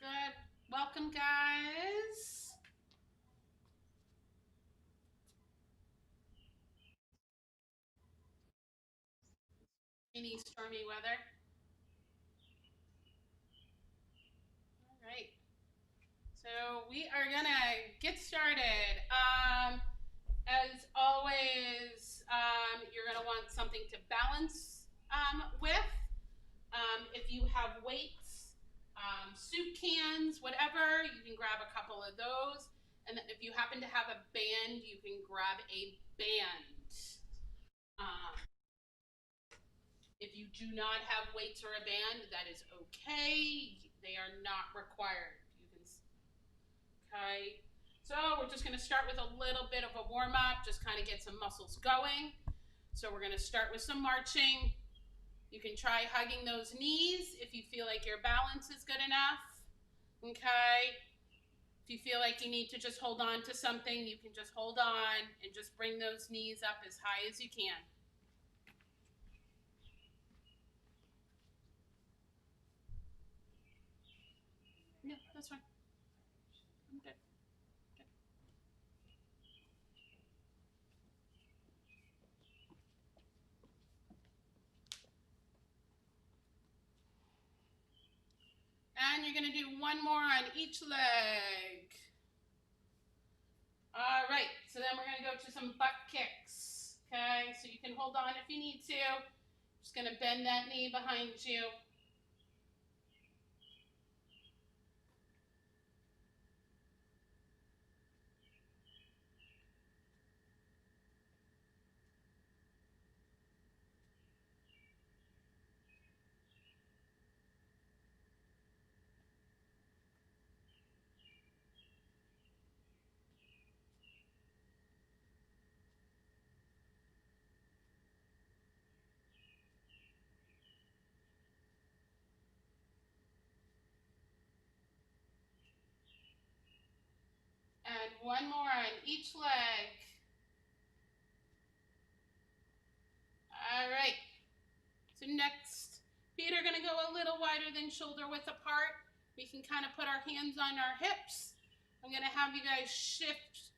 Good. Welcome, guys. Any stormy weather. All right. So we are gonna get started. As always, you're gonna want something to balance with. If you have weights, soup cans, whatever, you can grab a couple of those. And then if you happen to have a band, you can grab a band. Um, If you do not have weights or a band, that is okay. They are not required. You can, okay. So we're just going to start with a little bit of a warm up, just kind of get some muscles going. So we're going to start with some marching. You can try hugging those knees if you feel like your balance is good enough. Okay. If you feel like you need to just hold on to something, you can just hold on and just bring those knees up as high as you can. No, that's fine. I'm good. And you're going to do one more on each leg. All right, so then we're going to go to some butt kicks. Okay, so you can hold on if you need to. Just going to bend that knee behind you. And one more on each leg. All right, so next, feet are going to go a little wider than shoulder width apart. We can kind of put our hands on our hips. I'm going to have you guys shift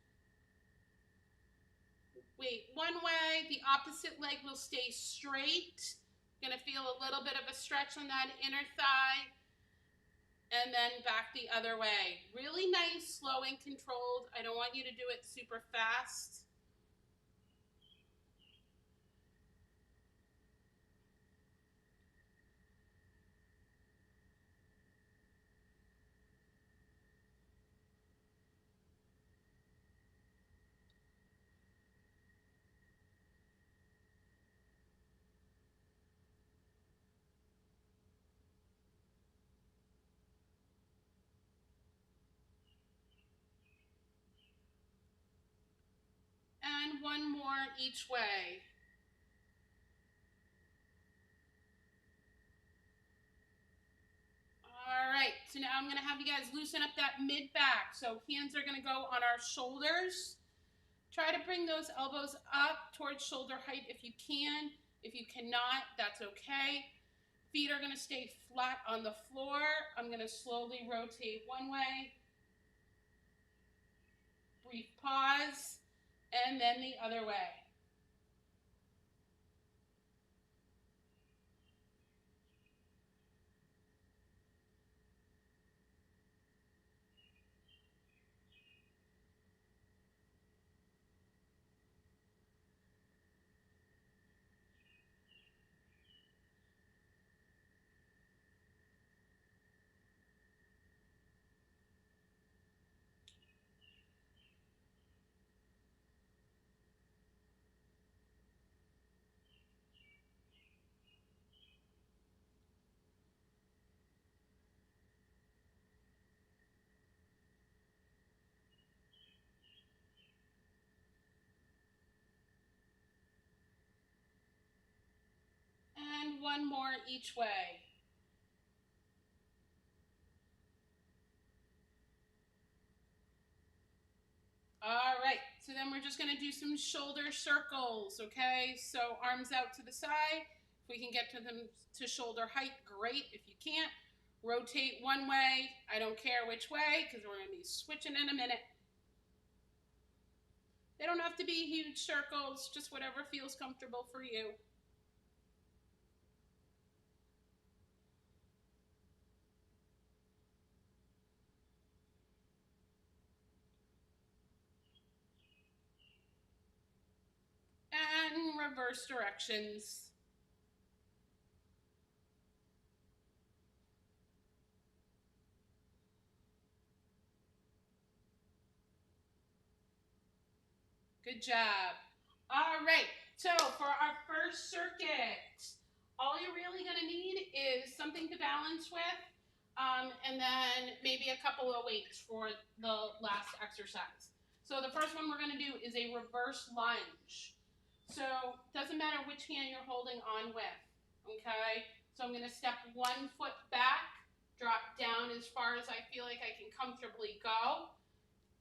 weight one way, the opposite leg will stay straight. You're gonna feel a little bit of a stretch on that inner thigh, and then back the other way. Really nice, slow and controlled. I don't want you to do it super fast. And one more each way. All right, so now I'm gonna have you guys loosen up that mid back. So hands are gonna go on our shoulders. Try to bring those elbows up towards shoulder height if you can. If you cannot, that's okay. Feet are gonna stay flat on the floor. I'm gonna slowly rotate one way. Brief pause, and then the other way. And one more each way. All right, so then we're just gonna do some shoulder circles, okay? So arms out to the side. If we can get to them to shoulder height, great. If you can't, Rotate one way. I don't care which way because we're going to be switching in a minute. They don't have to be huge circles, just whatever feels comfortable for you. And reverse directions. Good job. All right, so for our first circuit, all you're really gonna need is something to balance with, and then maybe a couple of weights for the last exercise. So the first one we're gonna do is a reverse lunge. So it doesn't matter which hand you're holding on with, okay? So I'm gonna step 1 foot back, drop down as far as I feel like I can comfortably go,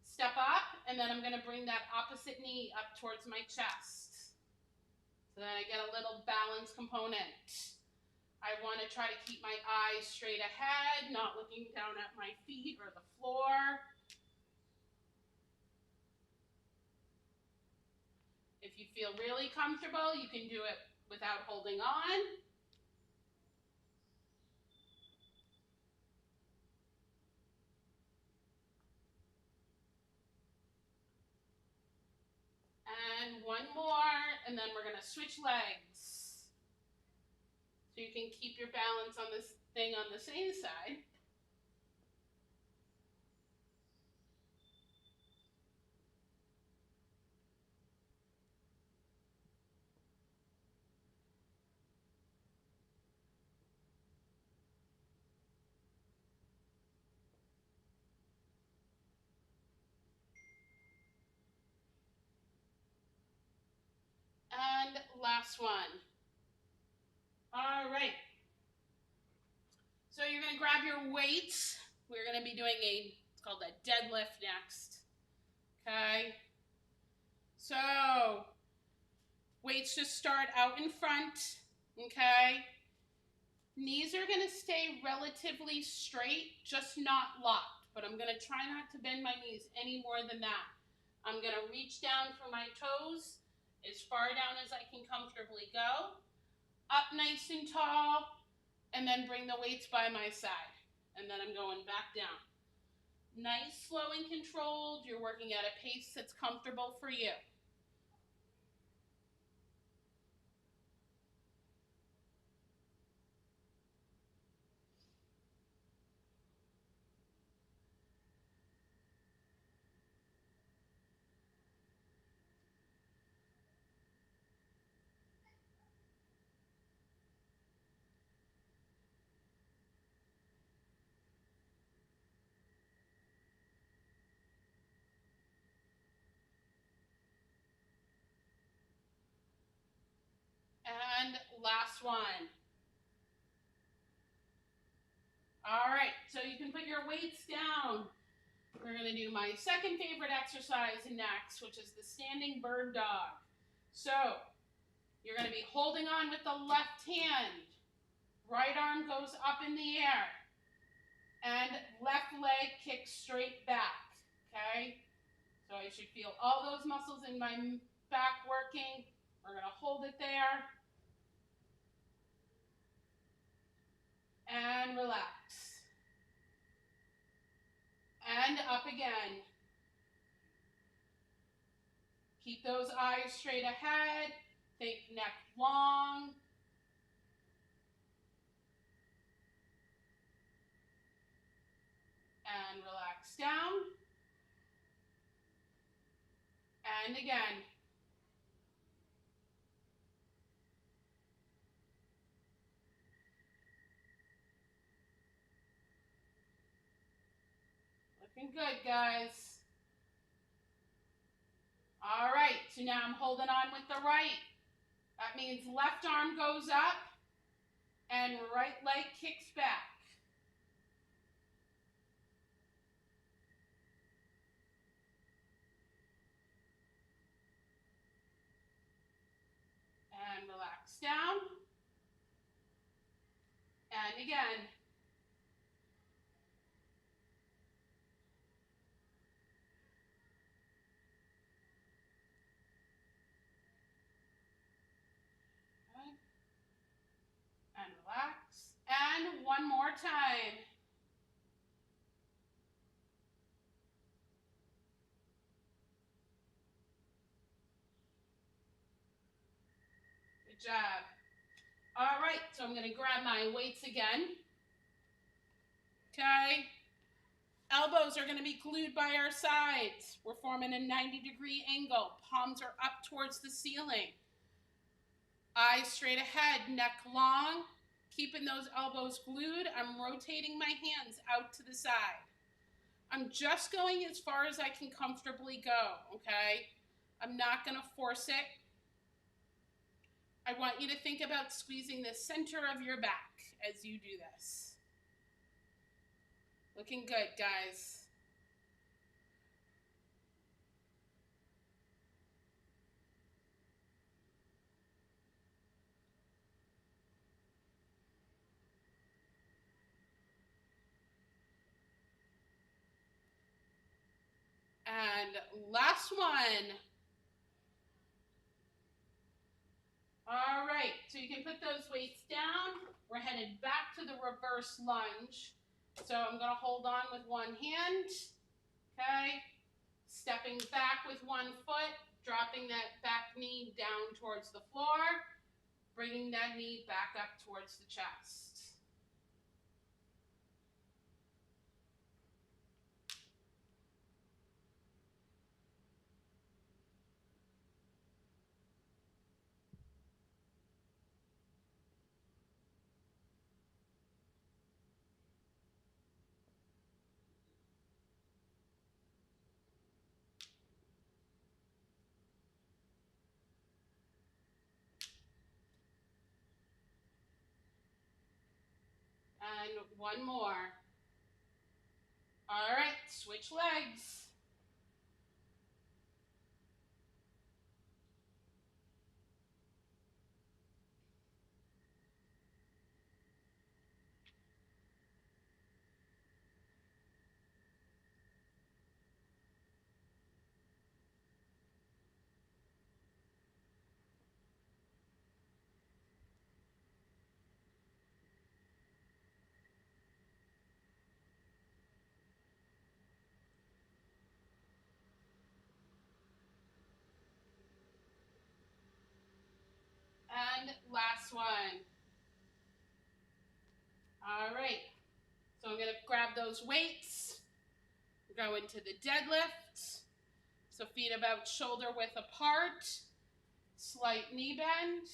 step up, and then I'm gonna bring that opposite knee up towards my chest. So then I get a little balance component. I want to try to keep my eyes straight ahead, not looking down at my feet or the floor. If you feel really comfortable, you can do it without holding on. And one more, and then we're going to switch legs. So you can keep your balance on this thing on the same side. And last one. All right. So you're gonna grab your weights. We're gonna be doing it's called a deadlift next. Okay. So weights just start out in front. Okay. Knees are gonna stay relatively straight, just not locked. But I'm gonna try not to bend my knees any more than that. I'm gonna reach down for my toes as far down as I can comfortably go. Up nice and tall, and then bring the weights by my side. And then I'm going back down. Nice, slow, and controlled. You're working at a pace that's comfortable for you. And last one. All right, so you can put your weights down. We're gonna do my second favorite exercise next, which is the standing bird dog. So you're gonna be holding on with the left hand. Right arm goes up in the air. And left leg kicks straight back, okay? So I should feel all those muscles in my back working. We're gonna hold it there. And relax. And up again. Keep those eyes straight ahead. Think neck long. And relax down. And again. Looking good, guys. All right, so now I'm holding on with the right. That means left arm goes up and right leg kicks back. And relax down. And again. time. Good job. All right, so I'm gonna grab my weights again. Okay. Elbows are gonna be glued by our sides. We're forming a 90-degree angle. Palms are up towards the ceiling. Eyes straight ahead, neck long. Keeping those elbows glued. I'm rotating my hands out to the side. I'm just going as far as I can comfortably go, okay? I'm not gonna force it. I want you to think about squeezing the center of your back as you do this. Looking good, guys. And last one. All right, so you can put those weights down. We're headed back to the reverse lunge. So I'm gonna hold on with one hand, okay? Stepping back with one foot, dropping that back knee down towards the floor, bringing that knee back up towards the chest. And one more. All right, switch legs. And last one. All right, so I'm gonna grab those weights, go into the deadlift. So feet about shoulder width apart, slight knee bend.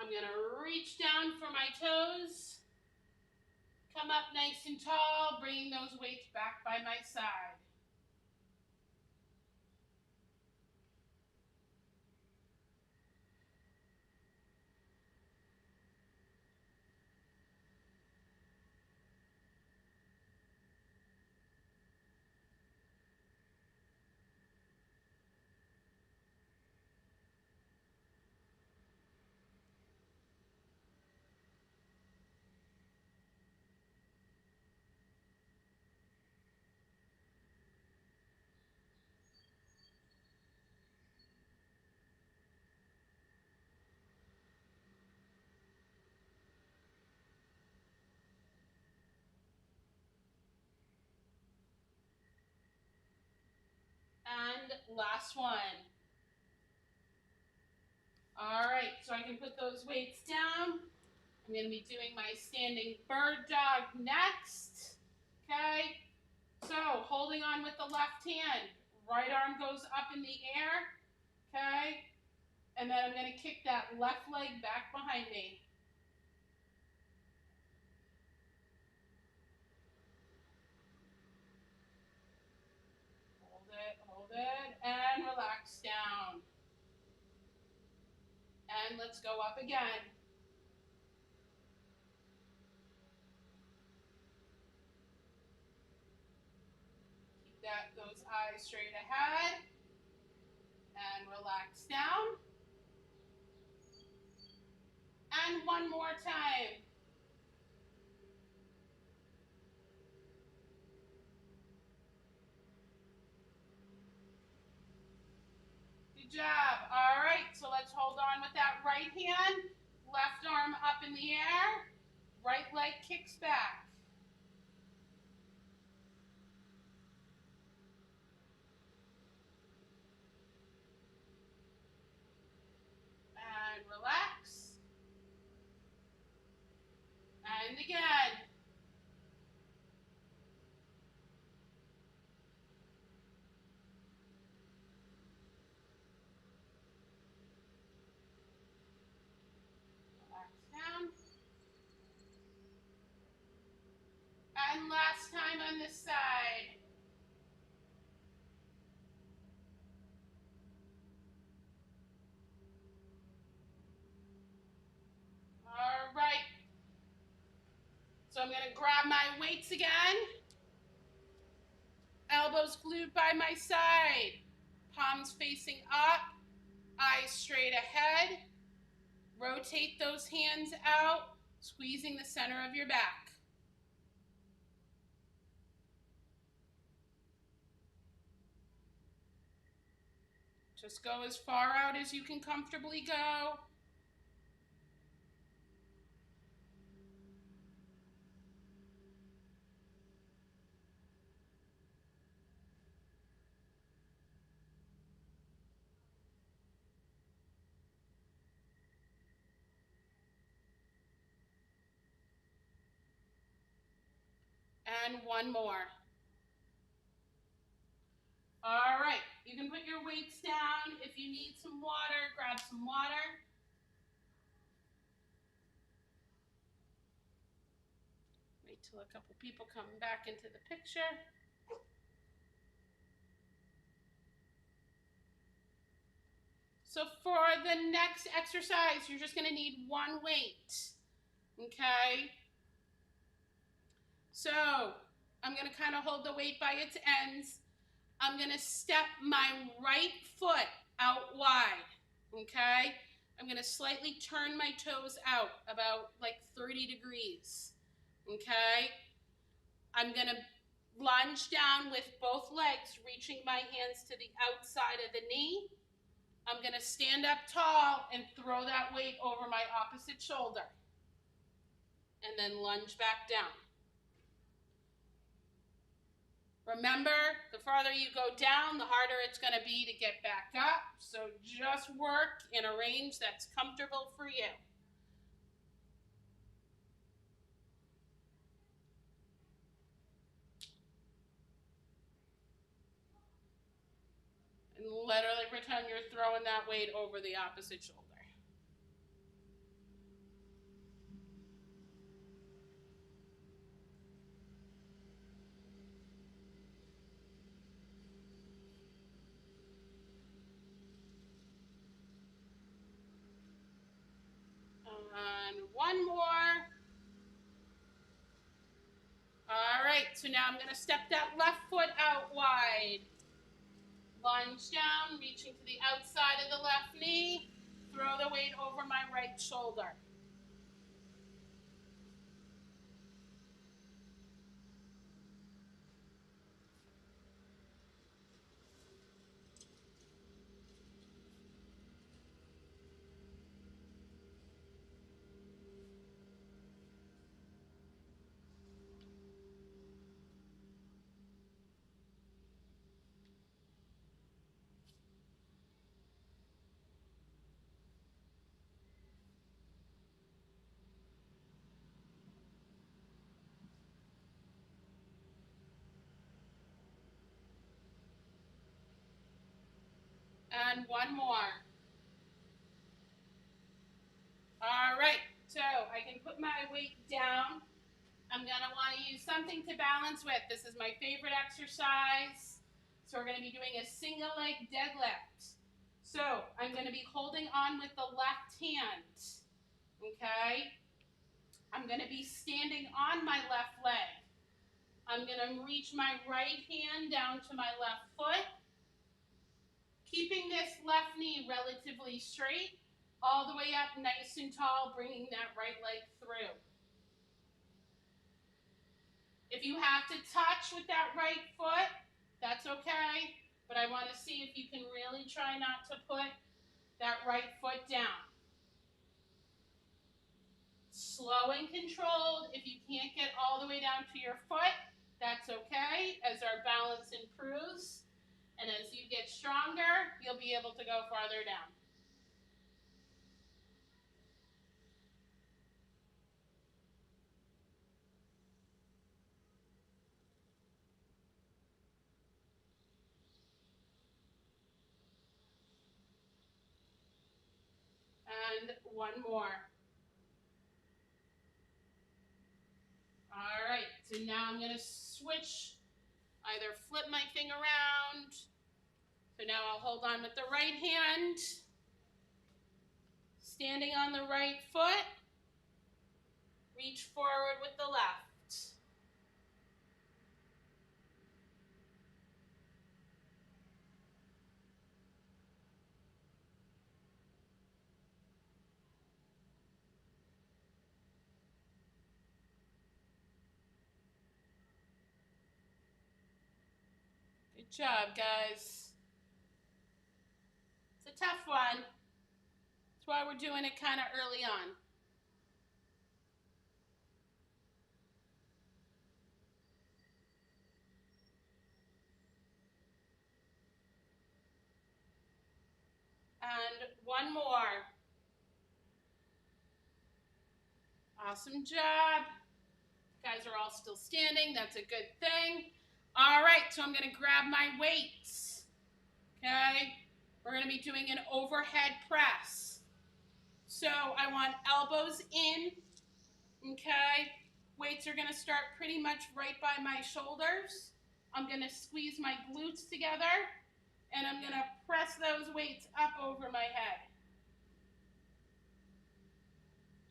I'm gonna reach down for my toes, come up nice and tall, bringing those weights back by my side. And last one. All right, so I can put those weights down. I'm gonna be doing my standing bird dog next, okay? So holding on with the left hand, right arm goes up in the air, okay? And then I'm gonna kick that left leg back behind me. Hold it, and relax down. And let's go up again. Keep those eyes straight ahead. And relax down. And one more time. Good job. All right, so let's hold on with that right hand. Left arm up in the air. Right leg kicks back. And relax. And again. Relax down. And last time on this side. All right. So I'm going to grab my weights again. Elbows glued by my side. Palms facing up. Eyes straight ahead. Rotate those hands out, squeezing the center of your back. Just go as far out as you can comfortably go. And one more. All right, you can put your weights down. If you need some water, grab some water. Wait till a couple people come back into the picture. So for the next exercise, you're just gonna need one weight, okay? So I'm gonna kind of hold the weight by its ends. I'm gonna step my right foot out wide, okay? I'm gonna slightly turn my toes out about like 30 degrees, okay? I'm gonna lunge down with both legs, reaching my hands to the outside of the knee. I'm gonna stand up tall and throw that weight over my opposite shoulder. And then lunge back down. Remember, the farther you go down, the harder it's going to be to get back up. So just work in a range that's comfortable for you. And literally pretend you're throwing that weight over the opposite shoulder. And one more. All right, so now I'm going to step that left foot out wide. Lunge down, reaching to the outside of the left knee. Throw the weight over my right shoulder. And one more. All right, so I can put my weight down. I'm gonna wanna use something to balance with. This is my favorite exercise. So we're gonna be doing a single leg deadlift. So I'm gonna be holding on with the left hand, okay? I'm gonna be standing on my left leg. I'm gonna reach my right hand down to my left foot, keeping this left knee relatively straight, all the way up nice and tall, bringing that right leg through. If you have to touch with that right foot, that's okay, but I want to see if you can really try not to put that right foot down. slow and controlled. If you can't get all the way down to your foot, that's okay. As our balance improves and as you get stronger, you'll be able to go farther down. And one more. All right, so now I'm gonna switch, either flip my thing around. So now I'll hold on with the right hand, standing on the right foot, reach forward with the left. Good job, guys. It's a tough one. That's why we're doing it kind of early on. And one more. Awesome job. You guys are all still standing. That's a good thing. All right, so I'm going to grab my weights. Okay? We're going to be doing an overhead press. So I want elbows in. Okay? Weights are going to start pretty much right by my shoulders. I'm going to squeeze my glutes together, and I'm going to press those weights up over my head.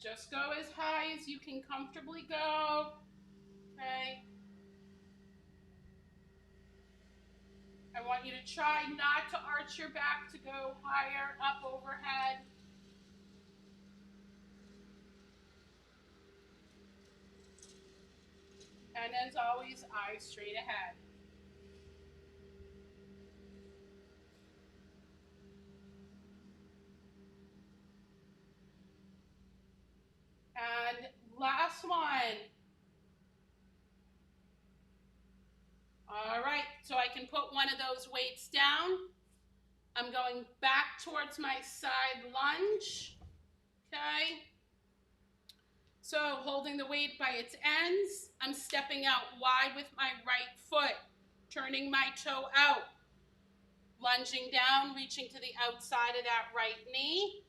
Just go as high as you can comfortably go. Okay? I want you to try not to arch your back to go higher up overhead. And as always, eyes straight ahead. And last one. All right, so I can put one of those weights down. I'm going back towards my side lunge. Okay? So holding the weight by its ends, I'm stepping out wide with my right foot, turning my toe out, lunging down, reaching to the outside of that right knee,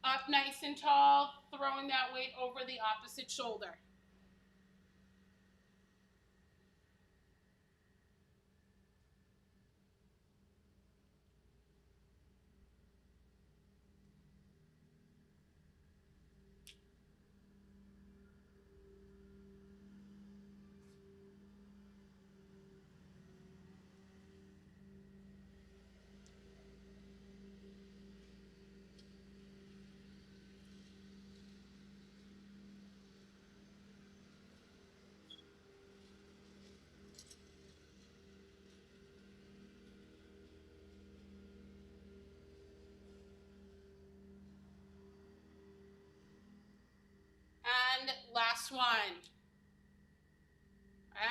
up nice and tall, throwing that weight over the opposite shoulder. And last one.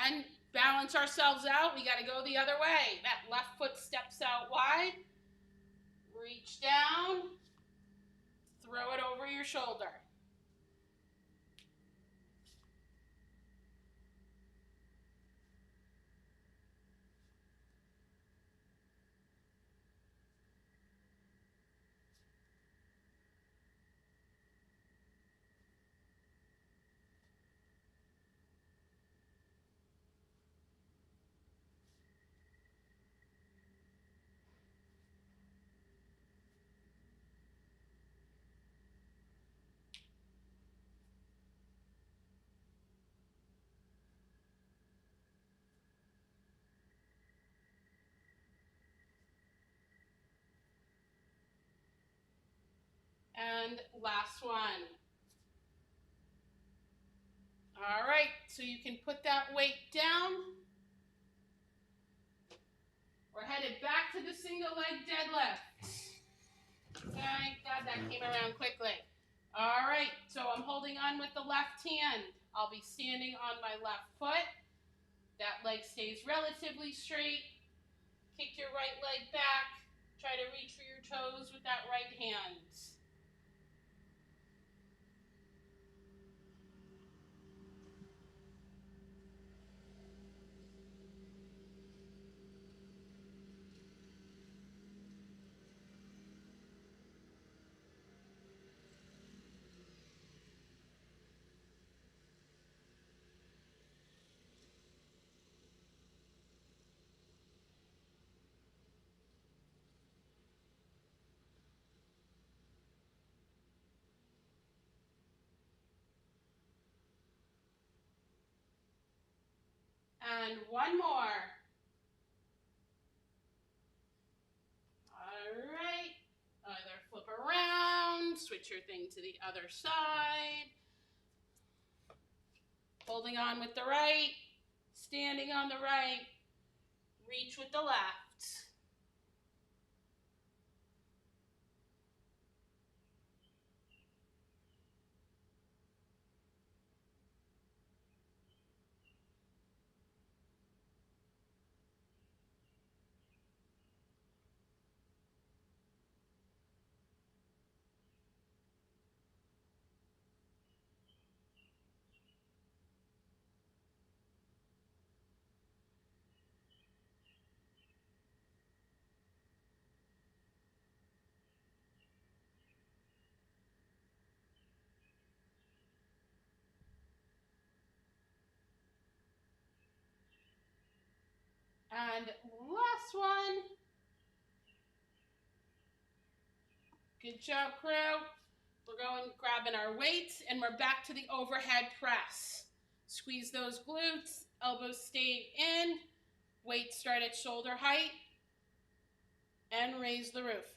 And balance ourselves out. We got to go the other way. That left foot steps out wide. Reach down. Throw it over your shoulder. And last one. All right, so you can put that weight down. We're headed back to the single leg deadlift. Okay, God, that came around quickly. All right, so I'm holding on with the left hand. I'll be standing on my left foot. That leg stays relatively straight. Kick your right leg back. Try to reach for your toes with that right hand. And one more. All right. Either flip around, switch your thing to the other side. Holding on with the right, standing on the right, reach with the left. And last one. Good job, crew. We're going grabbing our weights and we're back to the overhead press. Squeeze those glutes, elbows stay in, weights start at shoulder height, and raise the roof.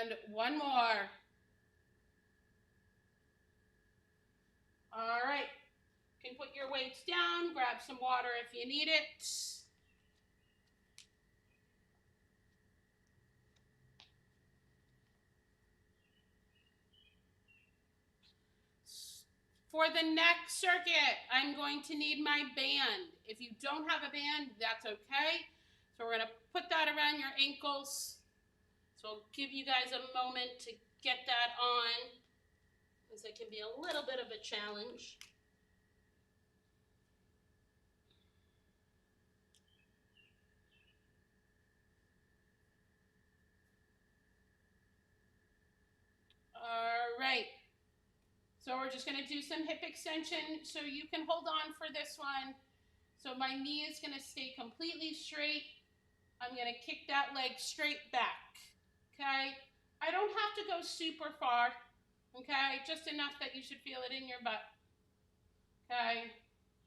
And one more. All right. You can put your weights down, grab some water if you need it. For the next circuit, I'm going to need my band. If you don't have a band, that's okay. So we're going to put that around your ankles. So I'll give you guys a moment to get that on, because it can be a little bit of a challenge. All right. So we're just going to do some hip extension. So you can hold on for this one. So my knee is going to stay completely straight. I'm going to kick that leg straight back. Okay? I don't have to go super far. Okay? Just enough that you should feel it in your butt. Okay?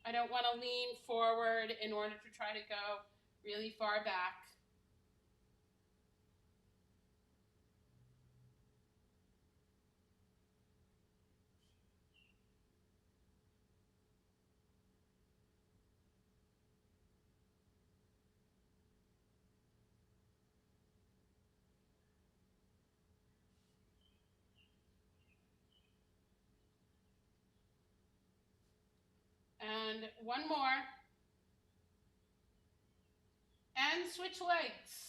I don't want to lean forward in order to try to go really far back. And one more. And switch legs.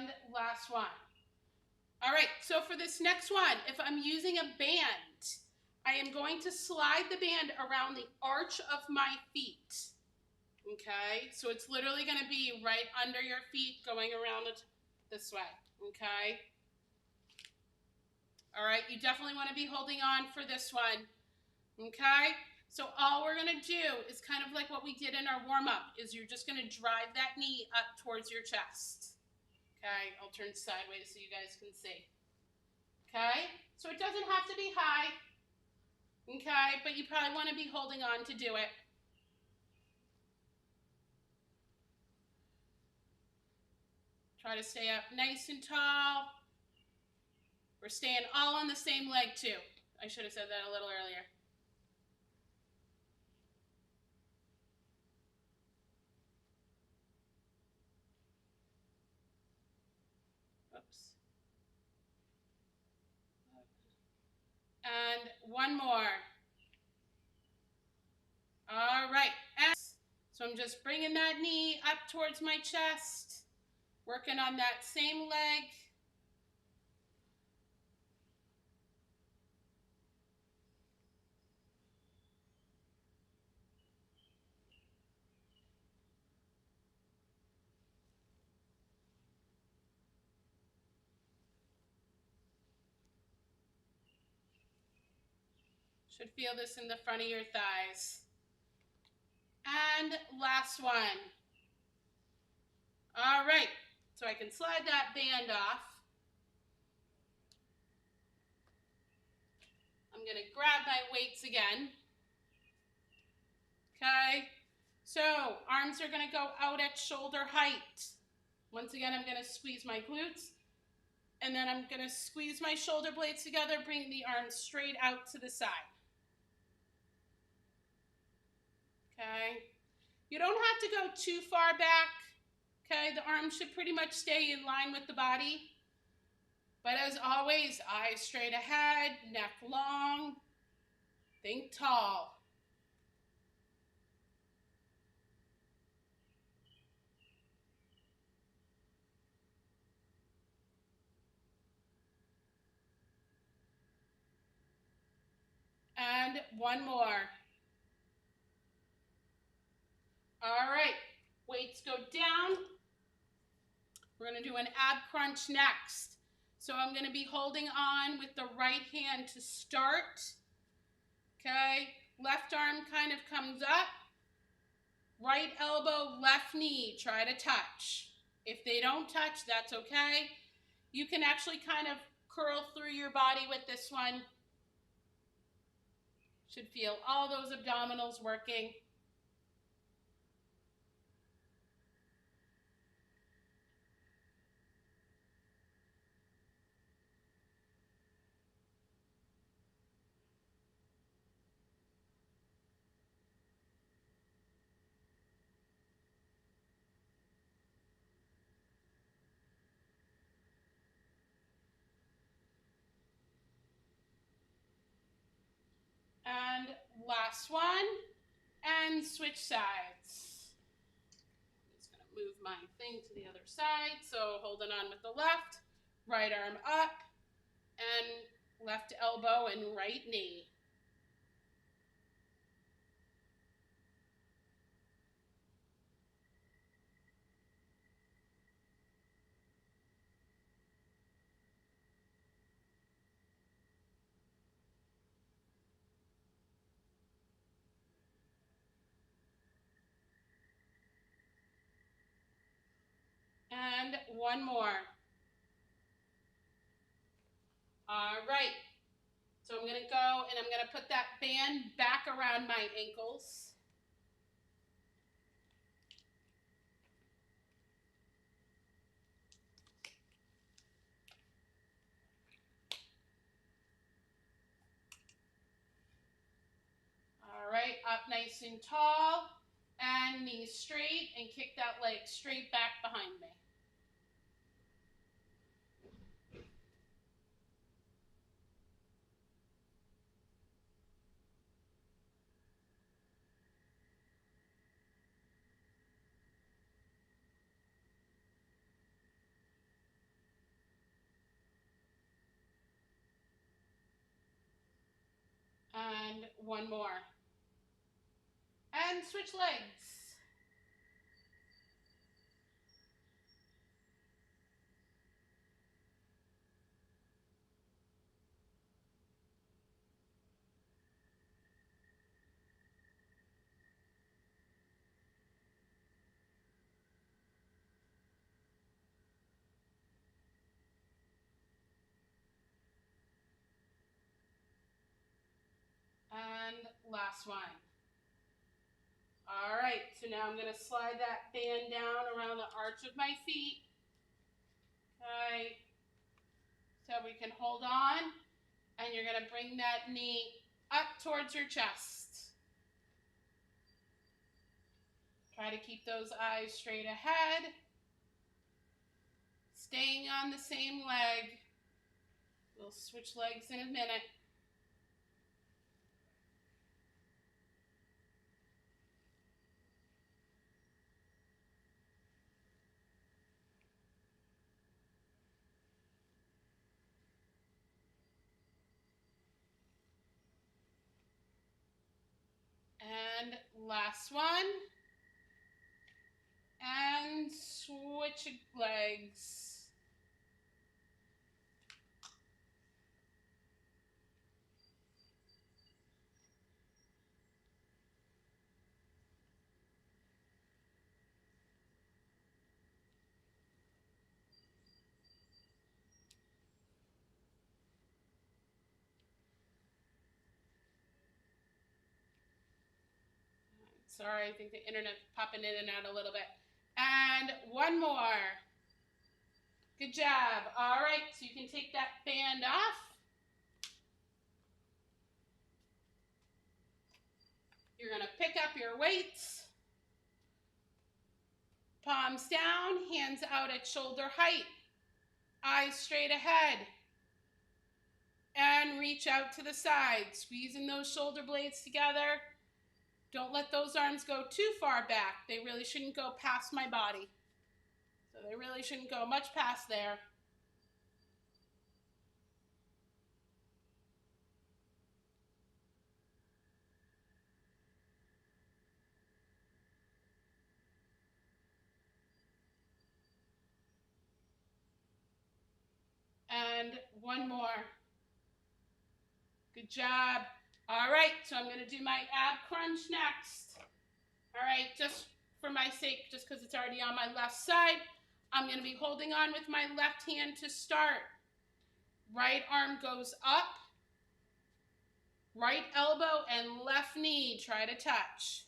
And last one. All right, so for this next one, if I'm using a band, I am going to slide the band around the arch of my feet. Okay, so it's literally going to be right under your feet going around it this way. Okay. All right, you definitely want to be holding on for this one. Okay, so all we're going to do is kind of like what we did in our warm-up, is you're just going to drive that knee up towards your chest. Okay, I'll turn sideways so you guys can see. Okay, so it doesn't have to be high. Okay, but you probably want to be holding on to do it. Try to stay up nice and tall. We're staying all on the same leg too. I should have said that a little earlier. Oops. And one more. All right. So I'm just bringing that knee up towards my chest, working on that same leg. Should feel this in the front of your thighs. And last one. All right, so I can slide that band off. I'm gonna grab my weights again. Okay, so arms are gonna go out at shoulder height. Once again, I'm gonna squeeze my glutes, and then I'm gonna squeeze my shoulder blades together, bring the arms straight out to the side. Okay, you don't have to go too far back. Okay, the arms should pretty much stay in line with the body. But as always, eyes straight ahead, neck long, think tall. And one more. All right, weights go down. We're gonna do an ab crunch next. So I'm gonna be holding on with the right hand to start. Okay, left arm kind of comes up. Right elbow, left knee, try to touch. If they don't touch, that's okay. You can actually kind of curl through your body with this one. Should feel all those abdominals working. And last one, and switch sides. I'm just gonna move my thing to the other side. So holding on with the left, right arm up, and left elbow and right knee. And one more. All right. So I'm gonna go and I'm gonna put that band back around my ankles. All right, up nice and tall, and knees straight, and kick that leg straight back behind me. And one more. And switch legs. And last one. All right, so now I'm gonna slide that band down around the arch of my feet. Okay, so we can hold on, and you're gonna bring that knee up towards your chest. Try to keep those eyes straight ahead. Staying on the same leg. We'll switch legs in a minute. And last one. And switch legs. Sorry, I think the internet's popping in and out a little bit. And one more. Good job. All right, so you can take that band off. You're gonna pick up your weights. Palms down, hands out at shoulder height. Eyes straight ahead. And reach out to the side, squeezing those shoulder blades together. Don't let those arms go too far back. They really shouldn't go past my body. So they really shouldn't go much past there. And one more. Good job. All right, so I'm gonna do my ab crunch next. All right, just for my sake, just because it's already on my left side, I'm gonna be holding on with my left hand to start. Right arm goes up, right elbow and left knee try to touch.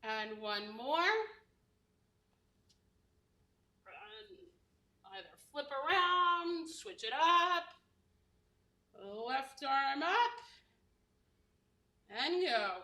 And one more. And either flip around, switch it up, left arm up, and go.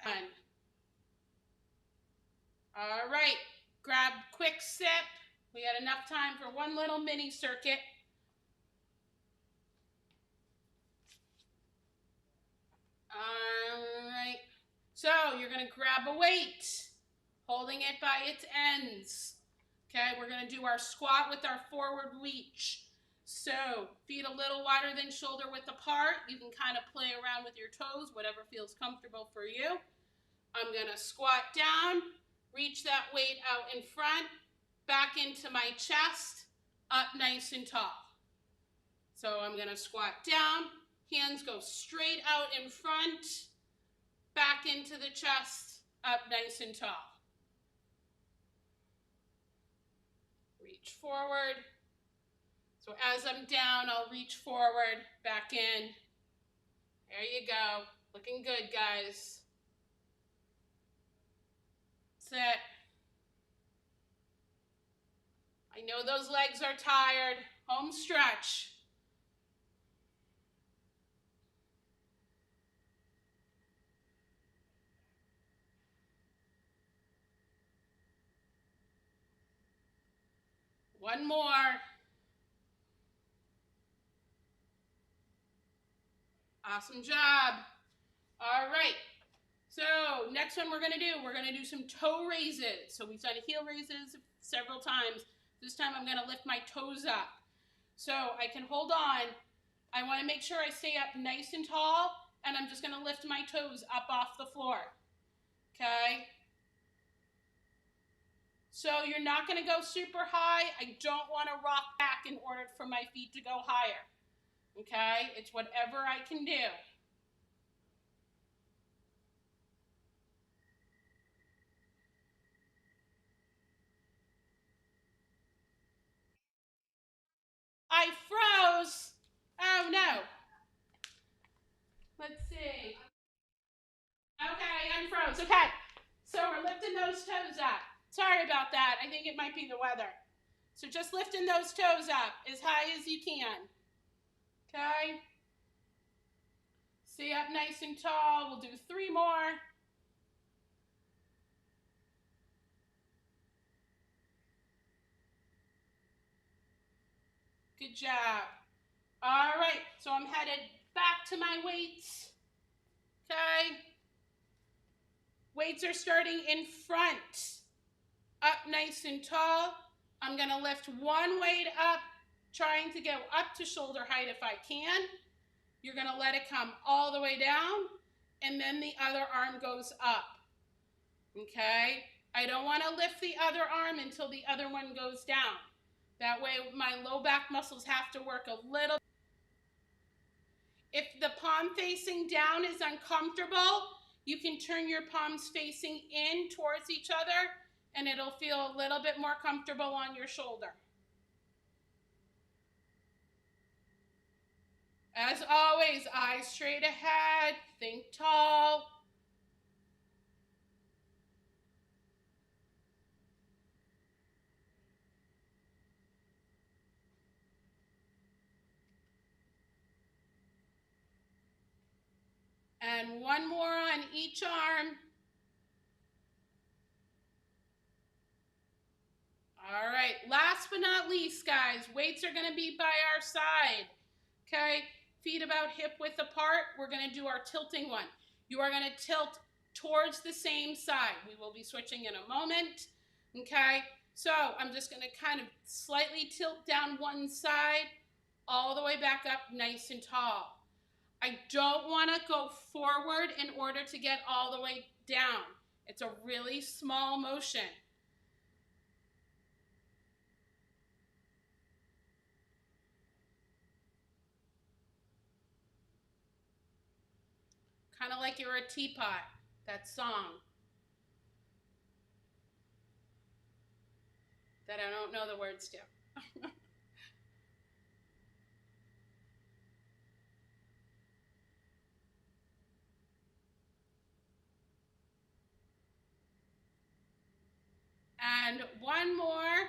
And all right, grab quick sip. We had enough time for one little mini circuit. All right, so you're gonna grab a weight, holding it by its ends. Okay, we're gonna do our squat with our forward reach. So feet a little wider than shoulder width apart. You can kind of play around with your toes, whatever feels comfortable for you. I'm gonna squat down, reach that weight out in front, back into my chest, up nice and tall. So I'm gonna squat down, hands go straight out in front, back into the chest, up nice and tall. Reach forward. So as I'm down, I'll reach forward, back in. There you go. Looking good, guys. That's it. I know those legs are tired. Home stretch. One more. Awesome job. All right. So next one we're going to do some toe raises. So we've done heel raises several times. This time I'm going to lift my toes up. So I can hold on. I want to make sure I stay up nice and tall, and I'm just going to lift my toes up off the floor. Okay? So you're not going to go super high. I don't want to rock back in order for my feet to go higher. Okay? It's whatever I can do. I froze. Oh no. Let's see. Okay, unfroze. Okay. So we're lifting those toes up. Sorry about that. I think it might be the weather. So just lifting those toes up as high as you can. Okay. Stay up nice and tall. We'll do 3 more. Good job. All right, so I'm headed back to my weights. Okay. Weights are starting in front. Up nice and tall. I'm going to lift one weight up, trying to go up to shoulder height if I can. You're going to let it come all the way down, and then the other arm goes up. Okay? I don't want to lift the other arm until the other one goes down. That way my low back muscles have to work a little. If the palm facing down is uncomfortable, you can turn your palms facing in towards each other, and it'll feel a little bit more comfortable on your shoulder. As always, eyes straight ahead, think tall. And one more on each arm. All right, last but not least, guys, weights are gonna be by our side, okay? Feet about hip width apart. We're gonna do our tilting one. You are gonna tilt towards the same side. We will be switching in a moment, okay? So I'm just gonna kind of slightly tilt down one side, all the way back up nice and tall. I don't wanna go forward in order to get all the way down. It's a really small motion. Kind of like you're a teapot, that song that I don't know the words to. And one more,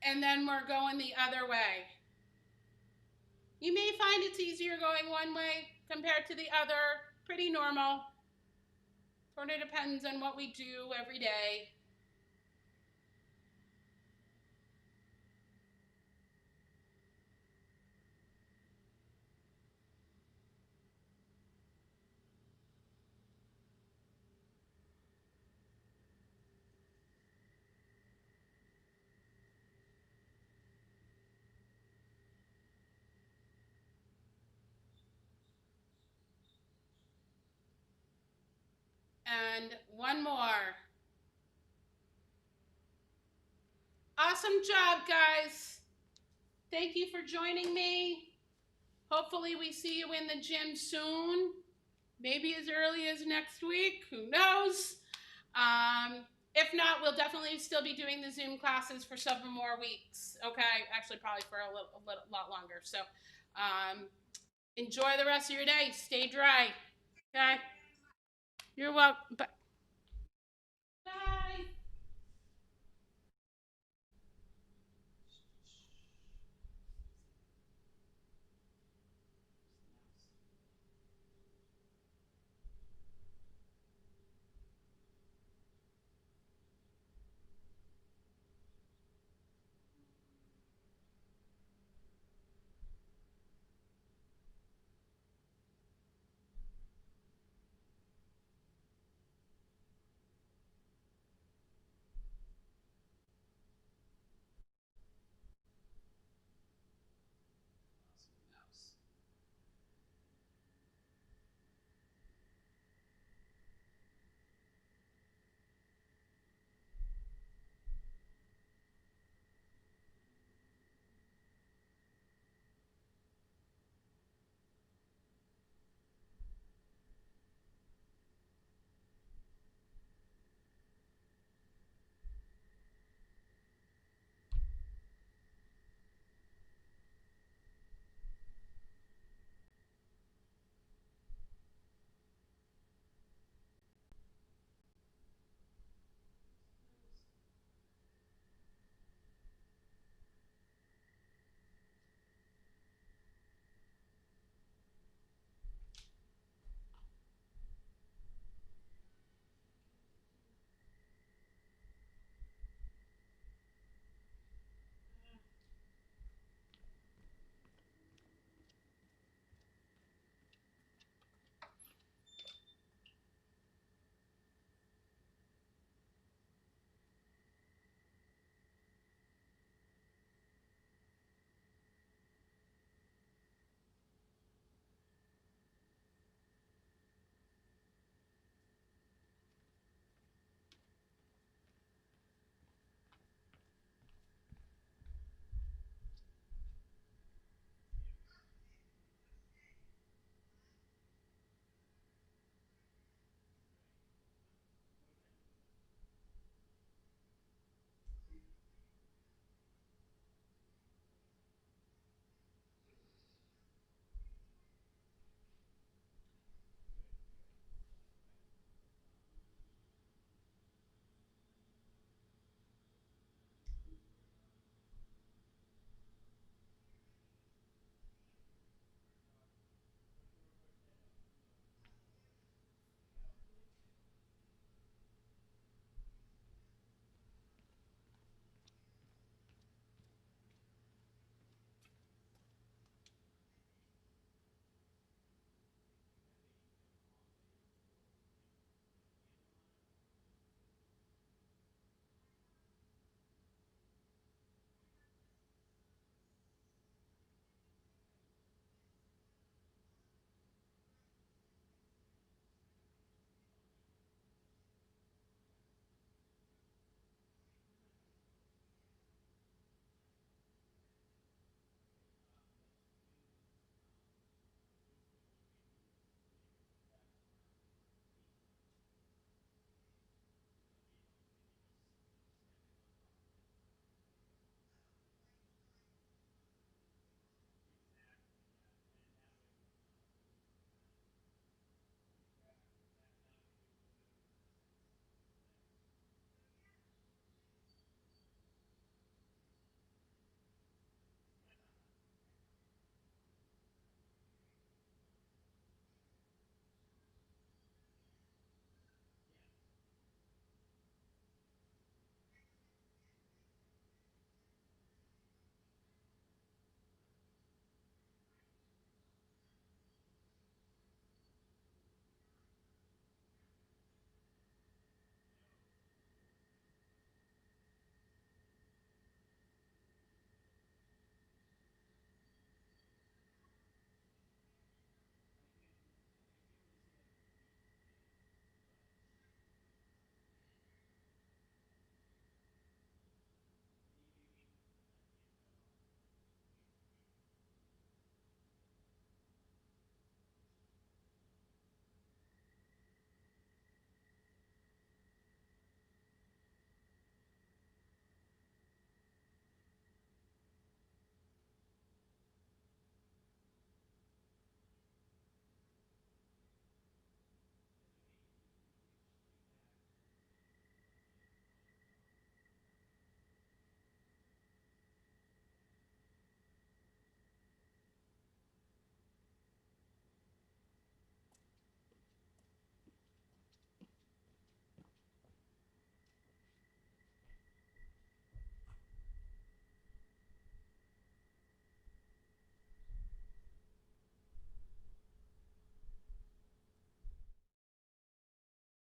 and then we're going the other way. You may find it's easier going one way compared to the other. Pretty normal. Sort of depends on what we do every day. And one more. Awesome job, guys. Thank you for joining me. Hopefully we see you in the gym soon. maybe as early as next week. Who knows? If not, we'll definitely still be doing the Zoom classes for several more weeks. Okay, actually, probably for a lot longer. So, um, enjoy the rest of your day. Stay dry. Okay, you're welcome. Bye.